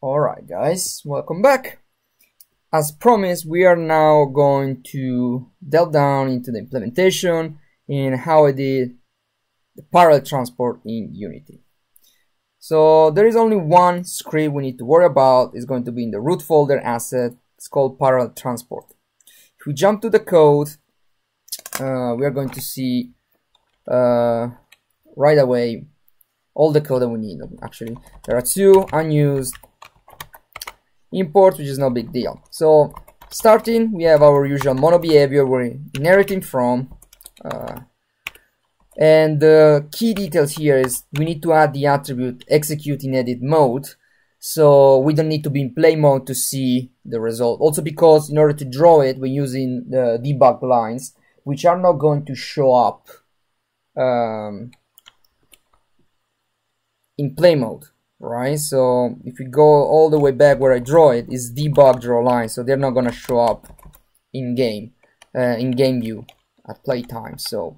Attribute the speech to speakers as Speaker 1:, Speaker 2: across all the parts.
Speaker 1: Alright guys, welcome back. As promised, we are now going to delve down into the implementation in how I did the parallel transport in Unity. So there is only one script we need to worry about. It's going to be in the root folder asset. It's called parallel transport. If we jump to the code, we are going to see right away all the code that we need. Actually, there are two unused imports, which is no big deal. So starting, we have our usual mono behavior we're inheriting from, and the key details here is we need to add the attribute execute in edit mode, so we don't need to be in play mode to see the result. Also because in order to draw it, we're using the debug lines, which are not going to show up in play mode. Right, so if we go all the way back where I draw it, is debug draw line, so they're not gonna show up in game view at playtime. So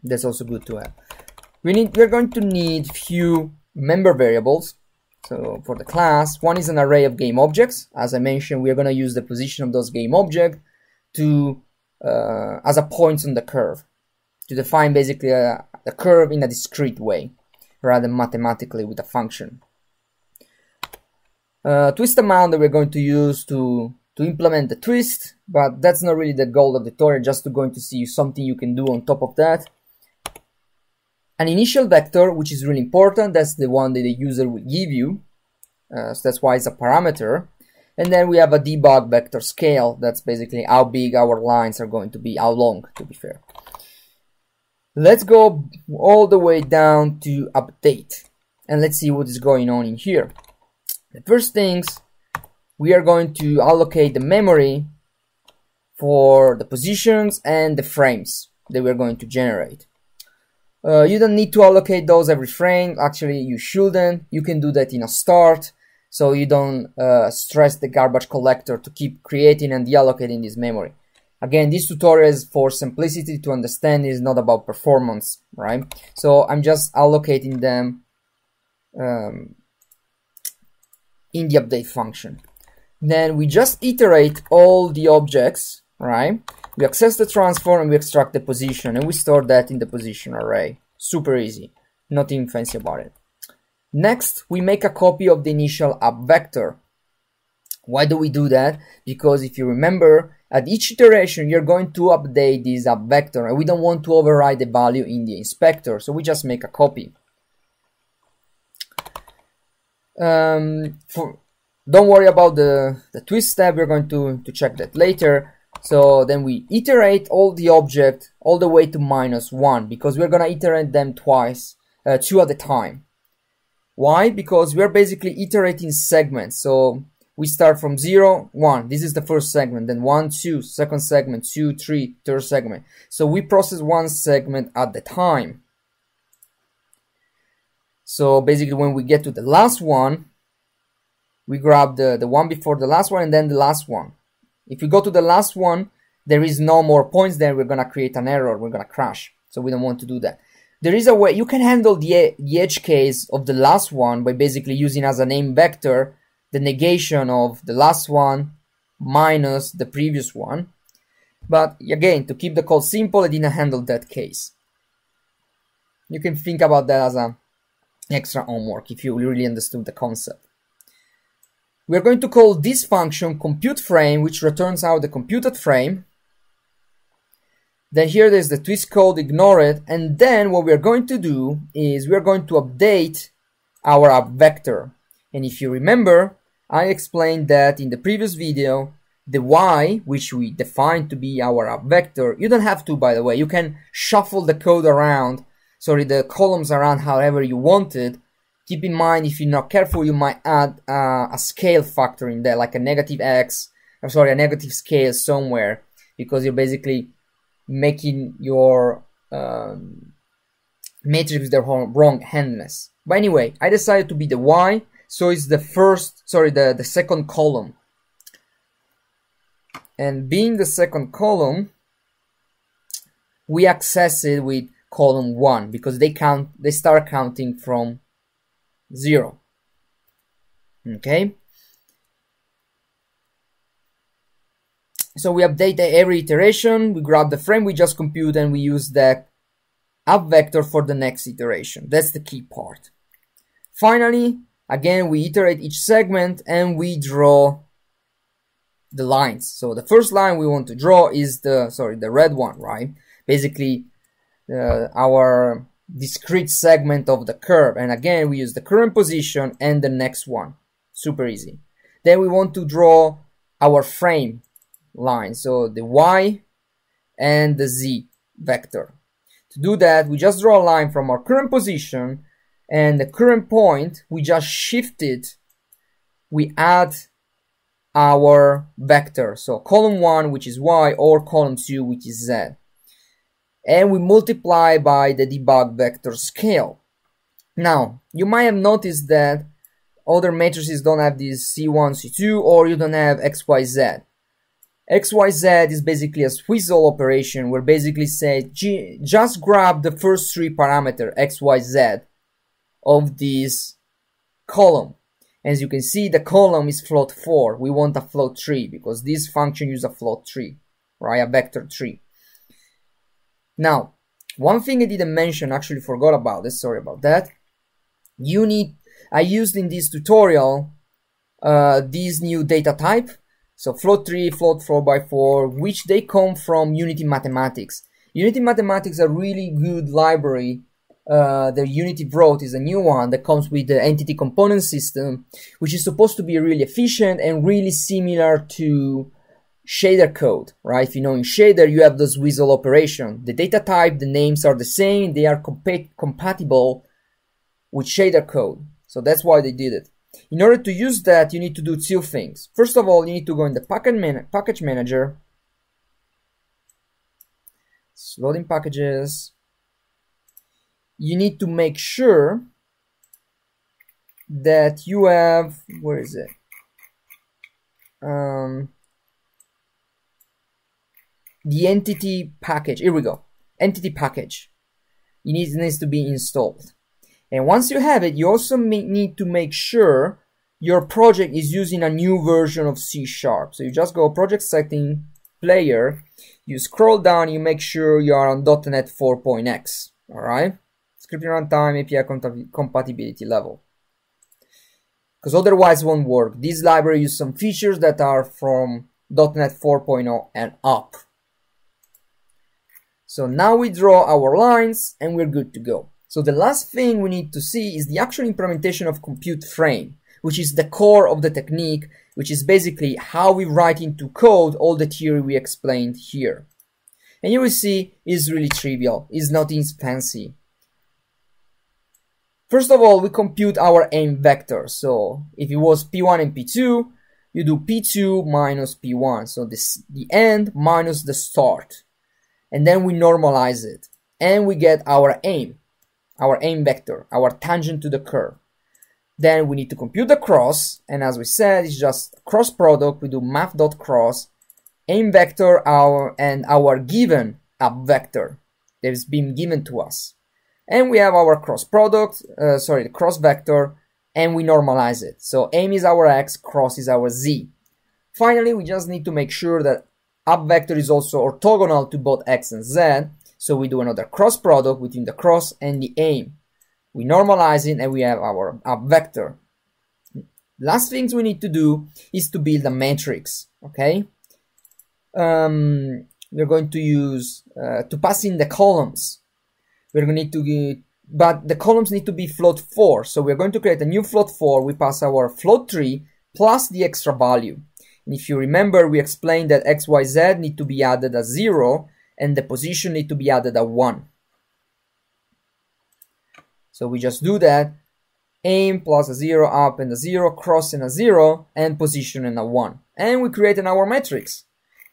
Speaker 1: that's also good to have. We're going to need few member variables. So for the class, one is an array of game objects. As I mentioned, we're gonna use the position of those game objects to as a point on the curve to define basically a curve in a discrete way, rather than mathematically with a function. Twist amount that we're going to use to implement the twist, but that's not really the goal of the tutorial, just to going to see something you can do on top of that. An initial vector, which is really important, that's the one that the user will give you, so that's why it's a parameter. And then we have a debug vector scale, that's basically how big our lines are going to be, how long, to be fair. Let's go all the way down to update and let's see what is going on in here. The first things, we are going to allocate the memory for the positions and the frames that we're going to generate. You don't need to allocate those every frame. Actually, you shouldn't. You can do that in a start, so you don't stress the garbage collector to keep creating and deallocating this memory. Again, this tutorial is for simplicity to understand. It is not about performance, right? So I'm just allocating them in the update function. Then we just iterate all the objects, right? We access the transform and we extract the position and we store that in the position array. Super easy, nothing fancy about it. Next, we make a copy of the initial up vector. Why do we do that? Because if you remember, at each iteration, you're going to update this up vector and we don't want to override the value in the inspector, so we just make a copy. Don't worry about the twist step, we're going to check that later. So then we iterate all the object all the way to -1 because we're gonna iterate them twice, two at a time. Why? Because we're basically iterating segments. So we start from 0, 1. This is the first segment. Then 1, 2, second segment, 2, 3, third segment. So we process one segment at the time. So basically when we get to the last one, we grab the one before the last one and then the last one. If we go to the last one, there is no more points there. We're going to create an error. We're going to crash. So we don't want to do that. There is a way you can handle the edge case of the last one by basically using as a name vector the negation of the last one minus the previous one. But again, to keep the code simple, I didn't handle that case. You can think about that as an extra homework if you really understood the concept. We're going to call this function compute frame, which returns out the computed frame. Then here there's the twist code, ignore it. And then what we're going to do is we're going to update our up vector. And if you remember, I explained that in the previous video, the y, which we defined to be our up vector, you don't have to, by the way, you can shuffle the code around, the columns around however you want it. Keep in mind, if you're not careful, you might add a scale factor in there, like a negative x, or sorry, a negative scale somewhere, because you're basically making your matrix with the wrong handedness. But anyway, I decided to be the y, so it's the the second column. And being the second column, we access it with column 1 because they start counting from 0. Okay, So we update every iteration, we grab the frame we just compute, and we use the up vector for the next iteration. That's the key part. Finally, again, we iterate each segment and we draw the lines. So the first line we want to draw is the red one, right? Basically, our discrete segment of the curve. And again, we use the current position and the next one. Super easy. Then we want to draw our frame line, so the Y and the Z vector. To do that, we just draw a line from our current position, and the current point, we just shift it. We add our vector, so column 1, which is Y, or column 2, which is Z. And we multiply by the debug vector scale. Now, you might have noticed that other matrices don't have this C1, C2, or you don't have XYZ. XYZ is basically a swizzle operation where basically say just grab the first 3 parameter XYZ of this column. As you can see, the column is float 4. We want a float 3 because this function uses a float 3, right? A vector 3. Now, one thing I didn't mention, actually forgot about this, sorry about that. I used in this tutorial this new data type. So float 3, float 4x4, which they come from Unity Mathematics. Unity Mathematics is a really good library. The Unity Wrote is a new one that comes with the entity component system, which is supposed to be really efficient and really similar to shader code, right? If you know in shader, you have the swizzle operation. The data type, the names are the same, they are compatible with shader code. So that's why they did it. In order to use that, you need to do 2 things. First of all, you need to go in the package manager, loading packages. You need to make sure that you have, where is it? The entity package. Here we go. Entity package. It needs to be installed. And once you have it, you also need to make sure your project is using a new version of C#. So you just go project setting, player, you scroll down, you make sure you are on .NET 4.x, alright? Scripting runtime, API compatibility level. Because otherwise it won't work. This library uses some features that are from .NET 4.0 and up. So now we draw our lines and we're good to go. So the last thing we need to see is the actual implementation of compute frame, which is the core of the technique, which is basically how we write into code all the theory we explained here. And you will see it's really trivial, it's nothing fancy. First of all, we compute our aim vector. So if it was P1 and P2, you do P2 minus P1. So the end minus the start. And then we normalize it. And we get our aim vector, our tangent to the curve. Then we need to compute the cross, and as we said, it's just cross product. We do math.cross, aim vector, our given up vector that has been given to us. And we have our cross product, the cross vector, and we normalize it. So aim is our x, cross is our z. Finally, we just need to make sure that up vector is also orthogonal to both x and z. So we do another cross product between the cross and the aim. We normalize it and we have our up vector. Last things we need to do is to build a matrix, okay? We're going to use, to pass in the columns. We're going to need to, but the columns need to be float 4. So we're going to create a new float 4. We pass our float 3 plus the extra value. And if you remember, we explained that x, y, z need to be added as 0 and the position need to be added at 1. So we just do that, aim plus a 0, up and a 0, cross and a 0, and position and a 1. And we create our matrix.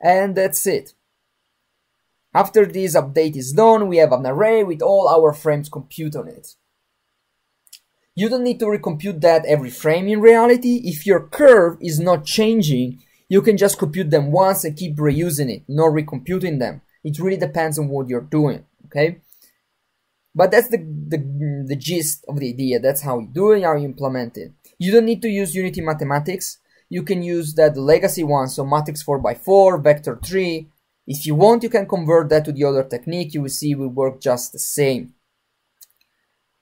Speaker 1: And that's it. After this update is done, we have an array with all our frames compute on it. You don't need to recompute that every frame in reality. If your curve is not changing, you can just compute them once and keep reusing it, not recomputing them. It really depends on what you're doing, okay? But that's the gist of the idea. That's how you do it, how you implement it. You don't need to use Unity Mathematics. you can use that legacy one, so matrix 4x4, vector 3. If you want, you can convert that to the other technique. You will see it will work just the same.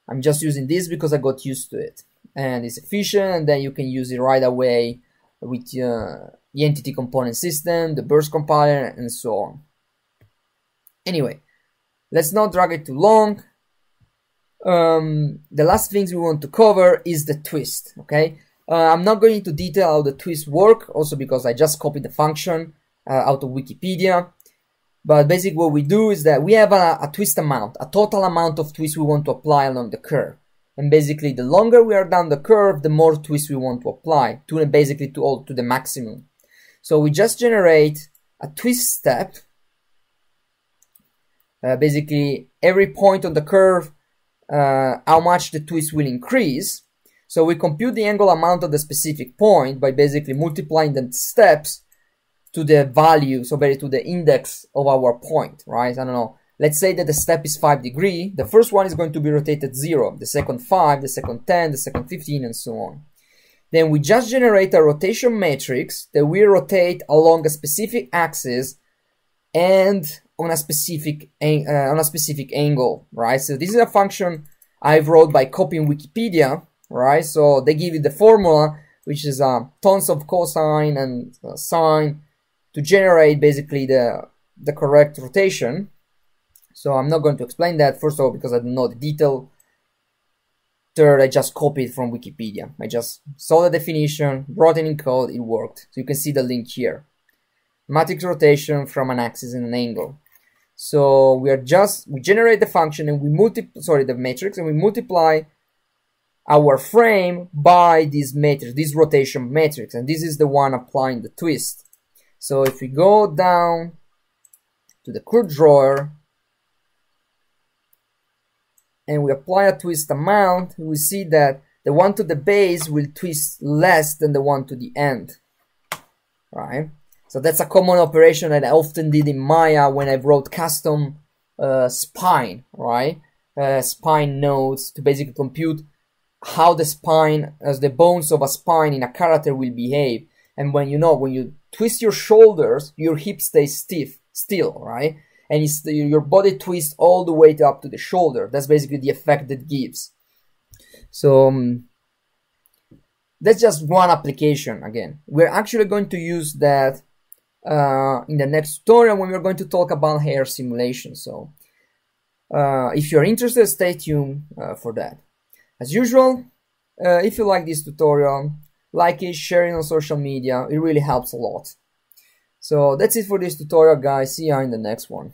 Speaker 1: I'm just using this because I got used to it. And it's efficient, and then you can use it right away with the entity component system, the burst compiler, and so on. Anyway, let's not drag it too long. The last things we want to cover is the twist, okay? I'm not going into detail how the twists work, also because I just copied the function out of Wikipedia. But basically what we do is that we have a twist amount, a total amount of twists we want to apply along the curve. And basically the longer we are down the curve, the more twists we want to apply, to basically to the maximum. So we just generate a twist step. Basically every point on the curve, how much the twist will increase. So we compute the angle amount of the specific point by basically multiplying the steps to the value, so to the index of our point, right? I don't know. Let's say that the step is 5 degrees. The first one is going to be rotated 0, the second 5, the second 10, the second 15, and so on. Then we just generate a rotation matrix that will rotate along a specific axis and on a specific angle, right? So this is a function I wrote by copying Wikipedia, right? So they give you the formula, which is tons of cosine and sine to generate basically the correct rotation. So I'm not going to explain that, first of all, because I don't know the detail. Third, I just copied from Wikipedia. I just saw the definition, brought it in code, it worked. So you can see the link here. Matrix rotation from an axis and an angle. So we generate the function and we the matrix, and we multiply our frame by this matrix, this rotation matrix, and this is the one applying the twist. So if we go down to the curve drawer and we apply a twist amount, we will see that the one to the base will twist less than the one to the end, right? So that's a common operation that I often did in Maya when I wrote custom spine, right? Spine nodes to basically compute how the spine, as the bones of a spine in a character will behave. And when you twist your shoulders, your hips stay still, right? And your body twists all the way up to the shoulder. That's basically the effect that gives. So that's just one application. Again, we're actually going to use that in the next tutorial when we're going to talk about hair simulation. So if you're interested, stay tuned for that. As usual, if you like this tutorial, like it, share it on social media. It really helps a lot. So that's it for this tutorial, guys. See you in the next one.